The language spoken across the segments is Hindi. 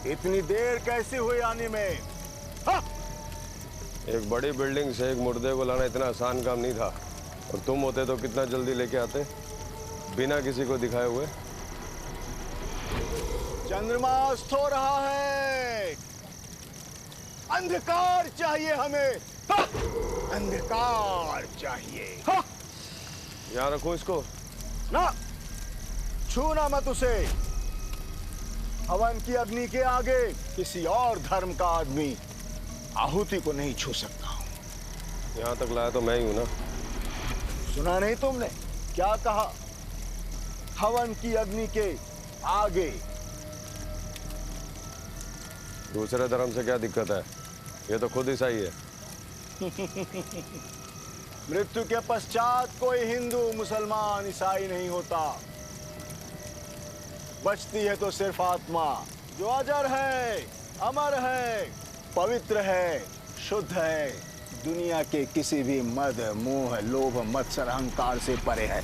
इतनी देर कैसी हुई आने में? हाँ? एक बड़ी बिल्डिंग से एक मुर्दे को लाना इतना आसान काम नहीं था, और तुम होते तो कितना जल्दी लेके आते बिना किसी को दिखाए हुए। चंद्रमा अस्त हो रहा है, अंधकार चाहिए हमें। हाँ? अंधकार चाहिए। हाँ? यहाँ रखो इसको। ना, छूना मत उसे। हवन की अग्नि के आगे किसी और धर्म का आदमी आहुति को नहीं छू सकता। यहाँ तक लाया तो मैं ही हूं ना। सुना नहीं तुमने क्या कहा? हवन की अग्नि के आगे। दूसरे धर्म से क्या दिक्कत है? ये तो खुद ईसाई है। मृत्यु के पश्चात कोई हिंदू, मुसलमान, ईसाई नहीं होता। बचती है तो सिर्फ आत्मा, जो अजर है, अमर है, पवित्र है, शुद्ध है, दुनिया के किसी भी मद, मोह, लोभ, मत्सर, अहंकार से परे है।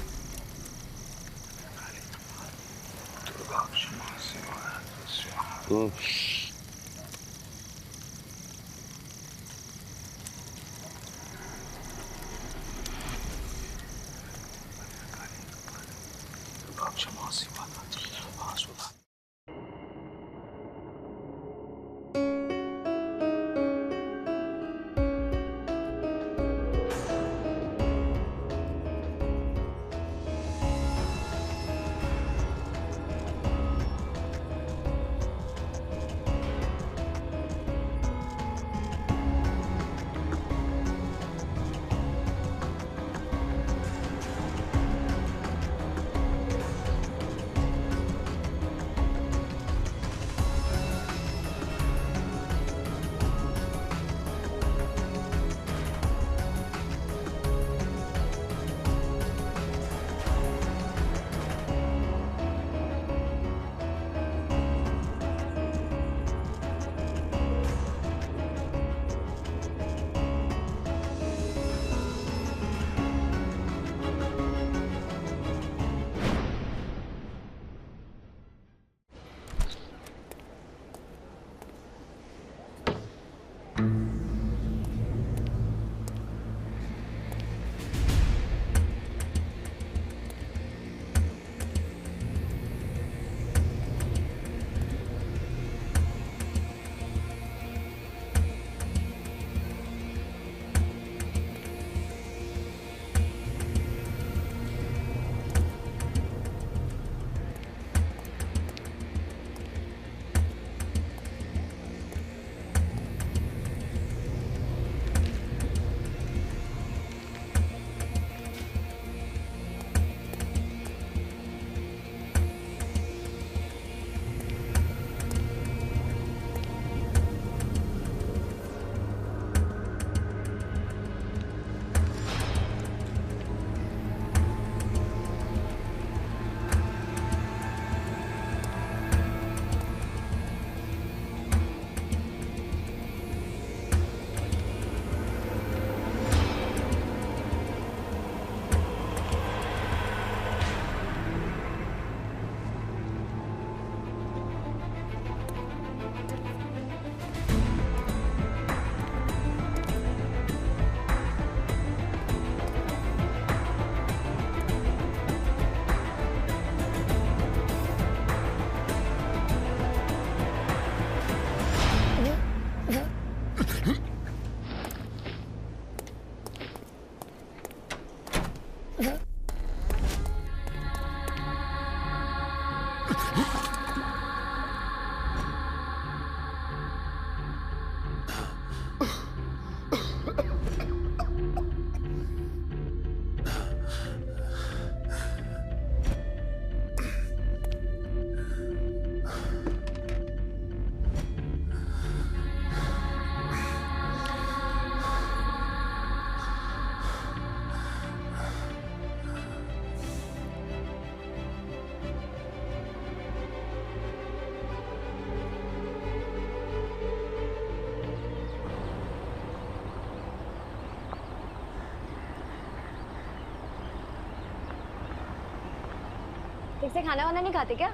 ठीक से खाना वाना नहीं खाते क्या?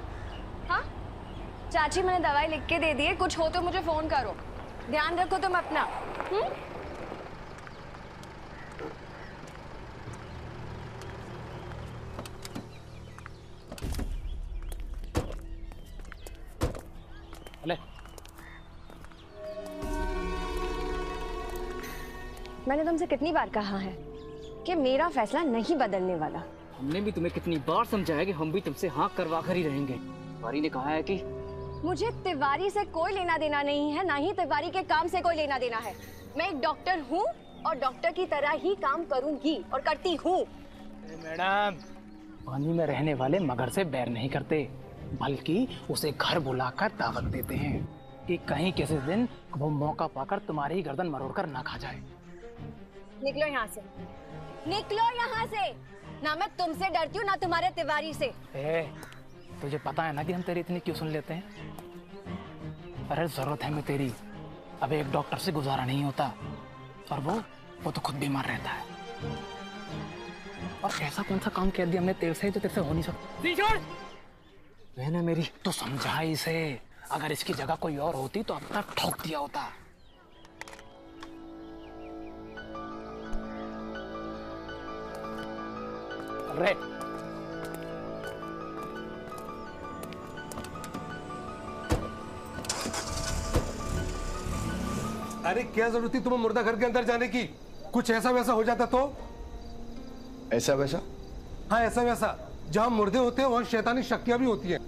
हाँ, चाची मैंने दवाई लिख के दे दी है, कुछ हो तो मुझे फोन करो। ध्यान रखो तुम अपना। ले। मैंने तुमसे कितनी बार कहा है कि मेरा फैसला नहीं बदलने वाला। हमने भी तुम्हें कितनी बार समझाया कि हम भी तुमसे हाँ करवा कर ही रहेंगे। तिवारी ने कहा है कि मुझे तिवारी से कोई लेना देना नहीं है, ना ही तिवारी के काम से कोई लेना देना है। मैं एक डॉक्टर हूँ और डॉक्टर की तरह ही काम करूंगी और करती हूँ। मैडम, पानी में रहने वाले मगर से बैर नहीं करते, बल्कि उसे घर बुलाकर दावत देते हैं कि कहीं किसी दिन वो मौका पाकर तुम्हारी गर्दन मरोड़कर ना खा जाए। निकलो यहाँ से, निकलो यहाँ से। ना मैं तुमसे डरती हूँ ना तुम्हारे तिवारी से। तुझे पता है ना कि हम तेरी इतनी क्यों सुन लेते हैं? अरे जरूरत है मैं तेरी। अब एक डॉक्टर से गुजारा नहीं होता, और वो तो खुद बीमार रहता है। और ऐसा कौन सा काम कह दिया हमने तेरे से जो तेरे से हो नहीं सकता? है ना मेरी, तो समझा इसे। अगर इसकी जगह कोई और होती तो अब तक ठोक दिया होता। अरे अरे क्या जरूरत थी तुम्हें मुर्दा घर के अंदर जाने की? कुछ ऐसा वैसा हो जाता तो? ऐसा वैसा? हाँ ऐसा वैसा। जहां मुर्दे होते हैं वहां शैतानी शक्तियां भी होती हैं।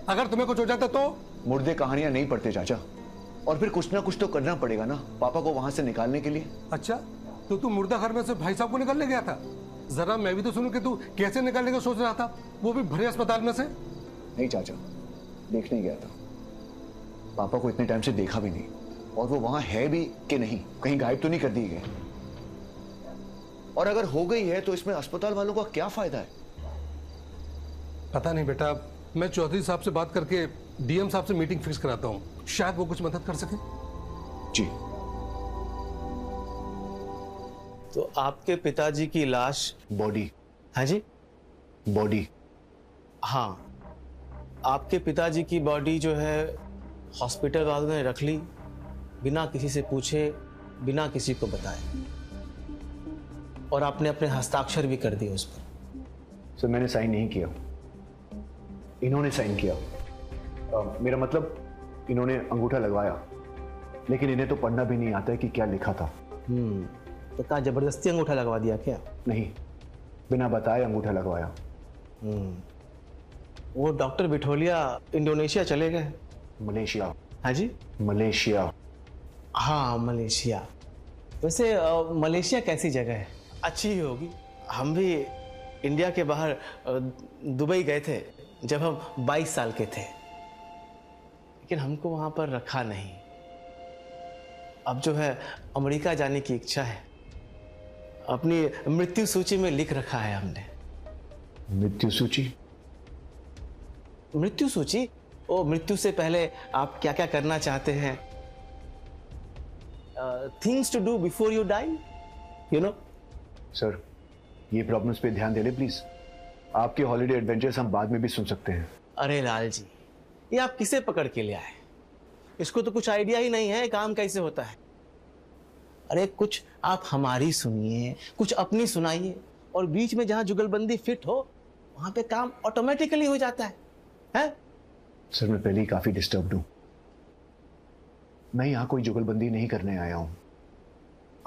अगर तुम्हें कुछ हो जाता तो? मुर्दे कहानियां नहीं पढ़ते चाचा, और फिर कुछ ना कुछ तो करना पड़ेगा ना पापा को वहां से निकालने के लिए। अच्छा, तो तू मुर्दा घर में से भाई साहब को निकालने गया था? जरा मैं भी तो सुनूं कि तू कैसे निकालने का सोच रहा था, वो भी भरे अस्पताल में से। नहीं चाचा, देखने गया था। पापा को इतने टाइम से देखा भी नहीं, और वो वहां है भी कि नहीं, कहीं गायब तो नहीं कर दिए गए। और अगर हो गई है तो इसमें अस्पताल वालों का क्या फायदा है? पता नहीं बेटा, मैं चौधरी साहब से बात करके डीएम साहब से मीटिंग फिक्स कराता हूँ, शायद वो कुछ मदद कर सके। जी। तो आपके पिताजी की लाश? बॉडी। हाँ जी, बॉडी। हाँ, आपके पिताजी की बॉडी जो है हॉस्पिटल वालों ने रख ली, बिना किसी से पूछे, बिना किसी को बताए, और आपने अपने हस्ताक्षर भी कर दिए उस पर। सर मैंने साइन नहीं किया, इन्होंने साइन किया। मेरा मतलब इन्होंने अंगूठा लगवाया, लेकिन इन्हें तो पढ़ना भी नहीं आता है कि क्या लिखा था। तो क्या जबरदस्ती अंगूठा लगवा दिया क्या? नहीं, बिना बताए अंगूठा लगवाया। वो डॉक्टर बिठोलिया इंडोनेशिया चले गए। मलेशिया। हाँ जी, मलेशिया। हाँ मलेशिया। वैसे मलेशिया कैसी जगह है? अच्छी ही होगी। हम भी इंडिया के बाहर दुबई गए थे जब हम 22 साल के थे, लेकिन हमको वहां पर रखा नहीं। अब जो है अमेरिका जाने की इच्छा है, अपनी मृत्यु सूची में लिख रखा है हमने। मृत्यु सूची? मृत्यु सूची? ओ, मृत्यु से पहले आप क्या क्या करना चाहते हैं, things to do before you die, you know. Sir ये प्रॉब्लम्स पे ध्यान दे ले प्लीज। आपके हॉलिडे एडवेंचर्स हम बाद में भी सुन सकते हैं। अरे लाल जी, ये आप किसे पकड़ के ले आए? इसको तो कुछ आइडिया ही नहीं है काम कैसे होता है। अरे कुछ आप हमारी सुनिए, कुछ अपनी सुनाइए, और बीच में जहां जुगलबंदी फिट हो वहां पे काम ऑटोमेटिकली हो जाता है? सर मैं पहले ही काफी डिस्टर्ब्ड हूं। मैं यहाँ कोई जुगलबंदी नहीं करने आया हूं।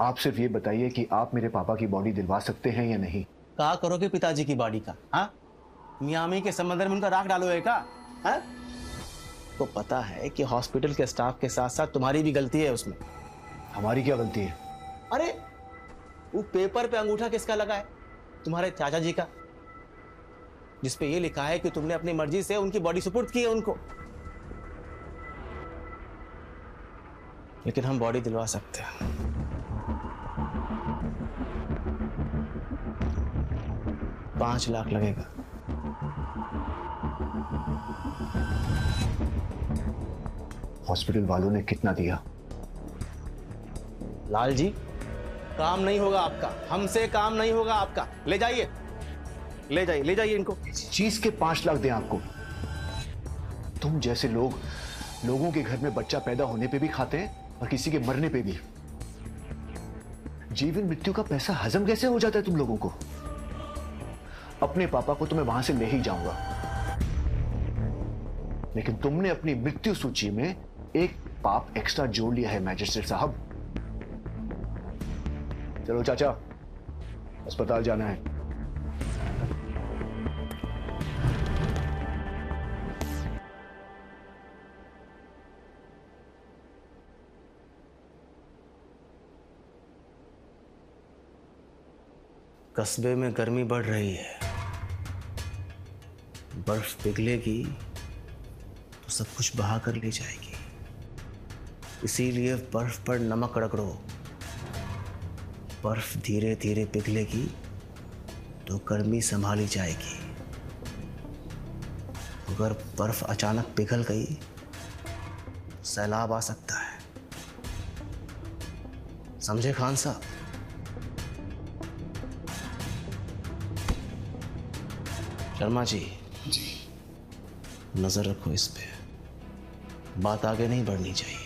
आप सिर्फ ये बताइए कि आप मेरे पापा की बॉडी दिलवा सकते हैं या नहीं। क्या करोगे पिताजी की बॉडी का? हाँ, मियामी के समंदर में उनका राख डालोगे क्या? हाँ, तो पता है कि हॉस्पिटल के स्टाफ के साथ साथ तुम्हारी भी गलती है उसमें। हमारी क्या गलती है? अरे वो पेपर पे अंगूठा किसका लगा है? तुम्हारे चाचा जी का, जिसपे ये लिखा है कि तुमने अपनी मर्जी से उनकी बॉडी सुपुर्द की है उनको। लेकिन हम बॉडी दिलवा सकते हैं। $5 लाख लगेगा। हॉस्पिटल वालों ने कितना दिया? लाल जी, काम नहीं होगा आपका, हमसे काम नहीं होगा आपका। ले जाइए, ले जाइए, ले जाइए इनको। चीज के 5 लाख दें आपको तुम जैसे लोग लोगों के घर में बच्चा पैदा होने पे भी खाते हैं और किसी के मरने पे भी। जीवन मृत्यु का पैसा हजम कैसे हो जाता है तुम लोगों को? अपने पापा को तो मैं वहां से ले ही जाऊंगा, लेकिन तुमने अपनी मृत्यु सूची में एक पाप एक्स्ट्रा जोड़ लिया है मैजिस्ट्रेट साहब। चलो चाचा, अस्पताल जाना है। कस्बे में गर्मी बढ़ रही है, बर्फ पिघलेगी तो सब कुछ बहा कर ले जाएगी। इसीलिए बर्फ पर नमक रगड़ो। बर्फ धीरे धीरे पिघलेगी तो गर्मी संभाली जाएगी। अगर बर्फ अचानक पिघल गई तो सैलाब आ सकता है। समझे खान साहब? शर्मा जी, नजर रखो इस पे, बात आगे नहीं बढ़नी चाहिए।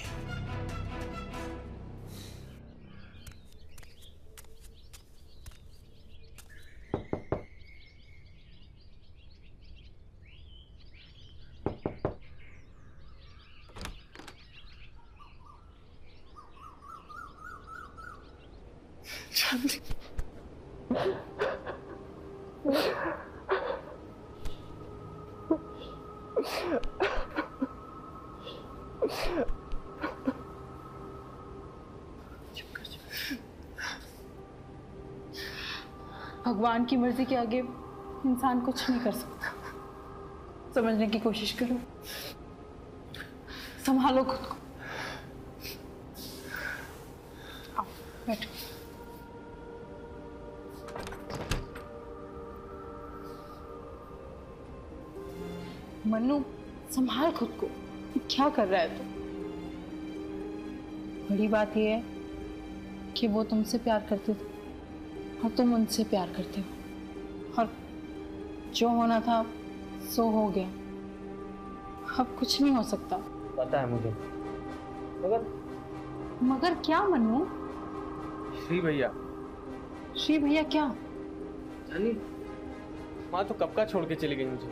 भगवान की मर्जी के आगे इंसान कुछ नहीं कर सकता। समझने की कोशिश करो, संभालो खुद को। आओ बैठो। मन्नू, संभाल खुद को। क्या कर रहा है तू? बड़ी बात यह है कि वो तुमसे प्यार करते थे और तुम उनसे प्यार करते हो, और जो होना था सो हो गया। अब कुछ नहीं हो सकता। पता है मुझे, मगर क्या मन्नू? श्री भैया। श्री भैया क्या? जानी, माँ तो कब का छोड़ के चली गई मुझे।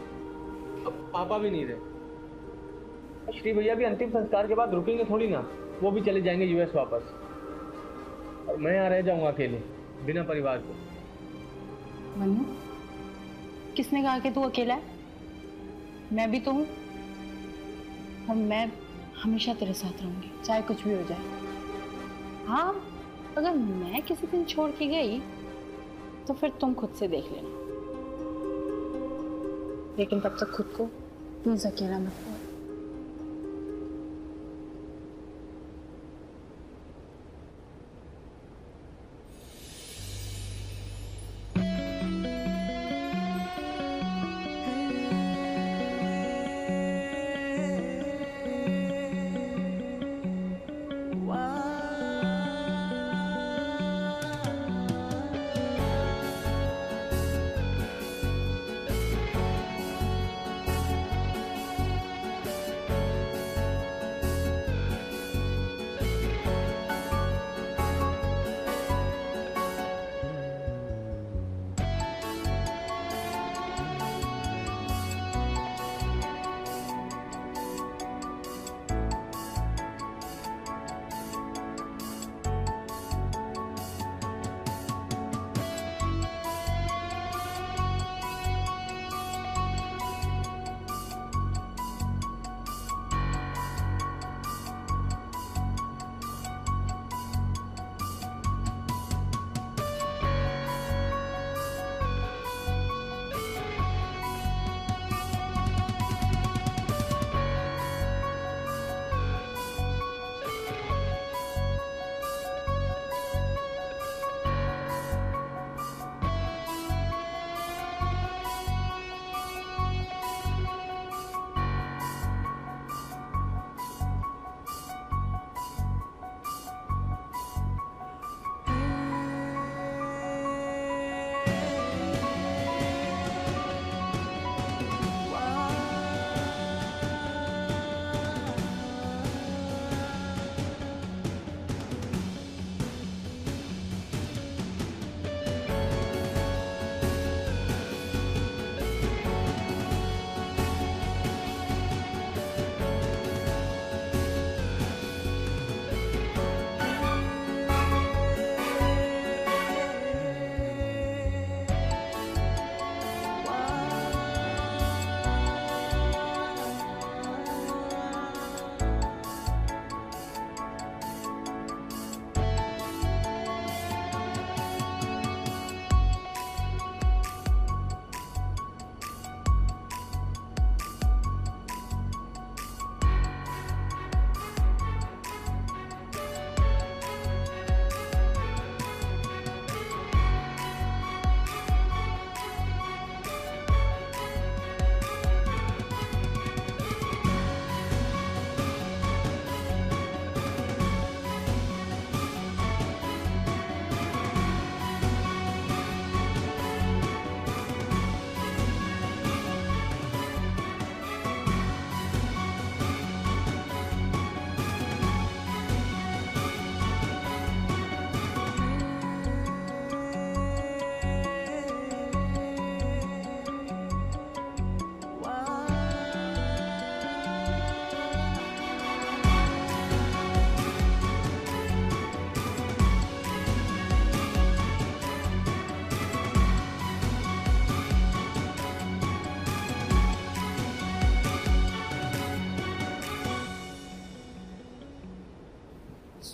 अब पापा भी नहीं रहे। श्री भैया भी अंतिम संस्कार के बाद रुकेंगे थोड़ी ना, वो भी चले जाएंगे यूएस वापस, और मैं यहाँ रह जाऊंगा अकेले बिना परिवार को। मन्नू, किसने कहा कि तू अकेला है? मैं भी तो हूँ, और मैं हमेशा तेरे साथ रहूंगी, चाहे कुछ भी हो जाए। हाँ, अगर मैं किसी दिन छोड़ के गई तो फिर तुम खुद से देख लेना, लेकिन तब तक खुद को प्लीज अकेला मत छोड़।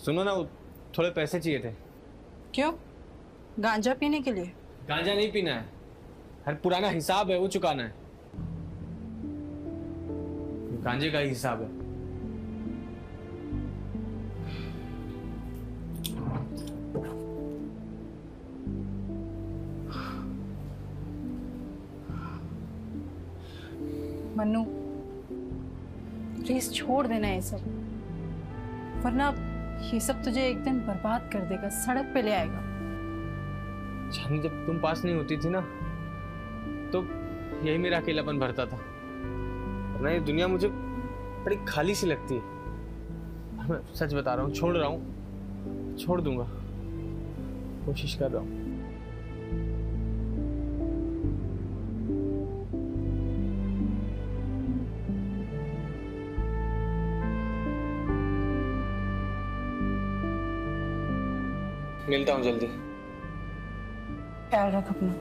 सुनो ना, वो थोड़े पैसे चाहिए थे। क्यों? गांजा पीने के लिए? गांजा नहीं पीना है, हर पुराना हिसाब है वो चुकाना है। गांजे का ही हिसाब है। मन्नू प्लीज छोड़ देना ये सब, वरना ये सब तुझे एक दिन बर्बाद कर देगा, सड़क पे ले आएगा। चांदनी, जब तुम पास नहीं होती थी ना तो यही मेरा अकेलापन भरता था, वरना ये दुनिया मुझे बड़ी खाली सी लगती है। मैं सच बता रहा हूँ, छोड़ रहा हूँ, छोड़ दूंगा, कोशिश कर रहा हूँ। मिलता हूँ जल्दी। ख्याल रख अपना।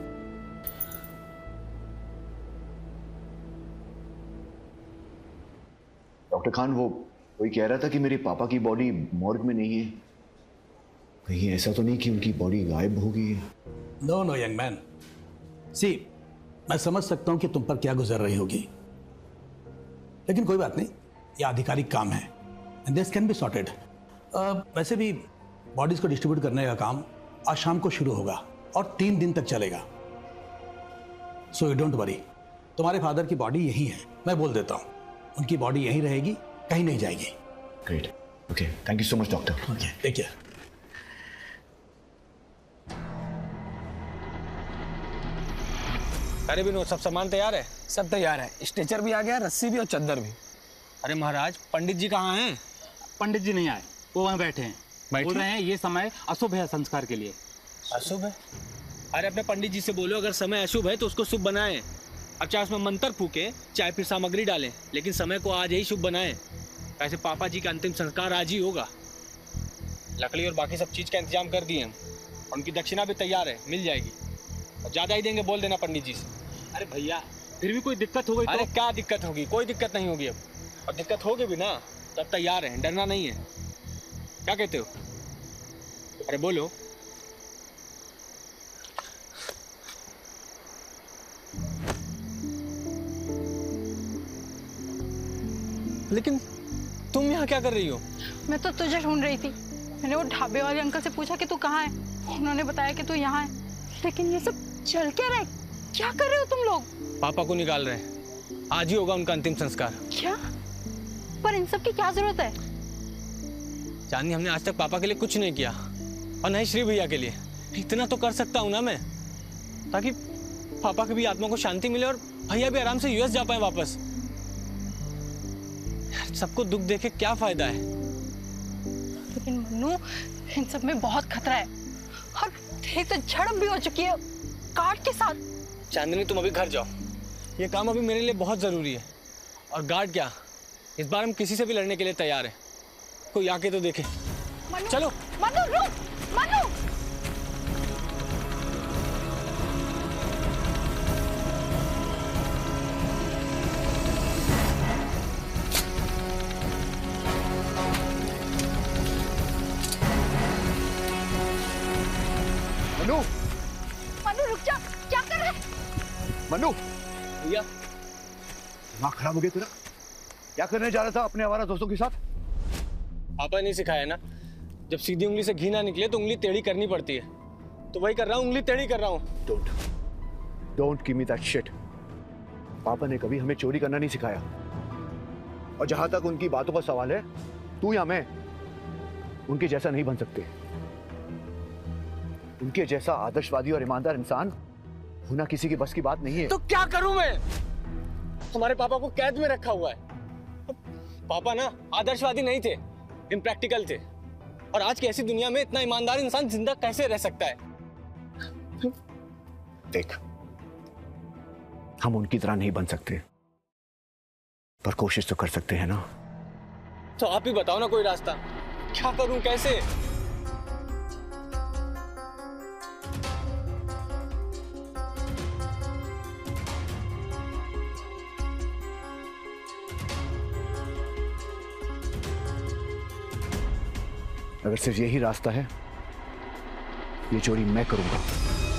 डॉक्टर खान, वो कोई कह रहा था कि मेरे पापा की बॉडी मॉर्ग में नहीं है। कहीं ऐसा तो नहीं कि उनकी बॉडी गायब हो गई है? नो नो यंग मैन, सी मैं समझ सकता हूं कि तुम पर क्या गुजर रही होगी, लेकिन कोई बात नहीं, ये आधिकारिक काम है and this can be sorted. वैसे भी बॉडीज को डिस्ट्रीब्यूट करने का काम आज शाम को शुरू होगा और 3 दिन तक चलेगा, सो यू डोंट वरी। तुम्हारे फादर की बॉडी यही है, मैं बोल देता हूँ, उनकी बॉडी यहीं रहेगी, कहीं नहीं जाएगी। Great, okay, thank you so much doctor. Okay, take care. अरे विनोद, सब सामान तैयार है? सब तैयार है, स्ट्रेचर भी आ गया, रस्सी भी और चद्दर भी। अरे महाराज, पंडित जी कहाँ हैं? पंडित जी नहीं आए, वो वहाँ बैठे हैं। बोल रहे हैं ये समय अशुभ है संस्कार के लिए। अशुभ है? अरे अपने पंडित जी से बोलो, अगर समय अशुभ है तो उसको शुभ बनाएं। अब चाहे उसमें मंत्र फूके, चाहे फिर सामग्री डालें, लेकिन समय को आज ही शुभ बनाएं। ऐसे पापा जी का अंतिम संस्कार आज ही होगा। लकड़ी और बाकी सब चीज का इंतजाम कर दिए हम, और उनकी दक्षिणा भी तैयार है, मिल जाएगी। और ज्यादा ही देंगे, बोल देना पंडित जी से। अरे भैया, फिर भी कोई दिक्कत हो गई तो? अरे क्या दिक्कत होगी, कोई दिक्कत नहीं होगी अब। और दिक्कत होगी भी ना, तब तैयार है, डरना नहीं है। क्या कहते हो? अरे बोलो। लेकिन तुम यहाँ क्या कर रही हो? मैं तो तुझे ढूंढ रही थी। मैंने वो ढाबे वाले अंकल से पूछा कि तू कहाँ है, उन्होंने बताया कि तू यहाँ है। लेकिन ये सब चल क्या रहा है? क्या कर रहे हो तुम लोग? पापा को निकाल रहे हैं, आज ही होगा उनका अंतिम संस्कार। क्या? पर इन सब की क्या जरूरत है? चांदनी, हमने आज तक पापा के लिए कुछ नहीं किया, और नहीं श्री भैया के लिए। इतना तो कर सकता हूँ ना मैं, ताकि पापा की भी आत्मा को शांति मिले और भैया भी आराम से यूएस जा पाए वापस। यार, सबको दुख देके क्या फायदा है? लेकिन मन्नू, इन सब में बहुत खतरा है, और तेरी तो झड़प भी हो चुकी है गार्ड के साथ। चांदनी, तुम अभी घर जाओ, ये काम अभी मेरे लिए बहुत जरूरी है। और गार्ड क्या, इस बार हम किसी से भी लड़ने के लिए तैयार हैं। कोई आके तो देखे। चलो। मन्नू रुक, मन्नू। मनु, मन्नू रुक जा, क्या कर रहा है? मनु, भैया, दिमाग खराब हो गया तेरा? क्या करने जा रहा था अपने आवारा दोस्तों के साथ? पापा नहीं सिखाया ना, जब सीधी उंगली से घी ना निकले तो उंगली टेढ़ी करनी पड़ती है, तो वही कर रहा हूँ, उंगली टेढ़ी कर रहा हूँ। Don't give me that shit. पापा ने कभी हमें चोरी करना नहीं सिखाया, और जहां तक उनकी बातों का सवाल है, तू या मैं उनके जैसा नहीं बन सकते। उनके जैसा आदर्शवादी और ईमानदार इंसान होना किसी की बस की बात नहीं है। तो क्या करूं मैं? तुम्हारे पापा को कैद में रखा हुआ है। पापा ना आदर्शवादी नहीं थे, इम्प्रैक्टिकल थे, और आज की ऐसी दुनिया में इतना ईमानदार इंसान जिंदा कैसे रह सकता है? देख, हम उनकी तरह नहीं बन सकते, पर कोशिश तो कर सकते हैं ना। तो आप ही बताओ ना कोई रास्ता, क्या करूं, कैसे? अगर सिर्फ यही रास्ता है, ये चोरी मैं करूंगा।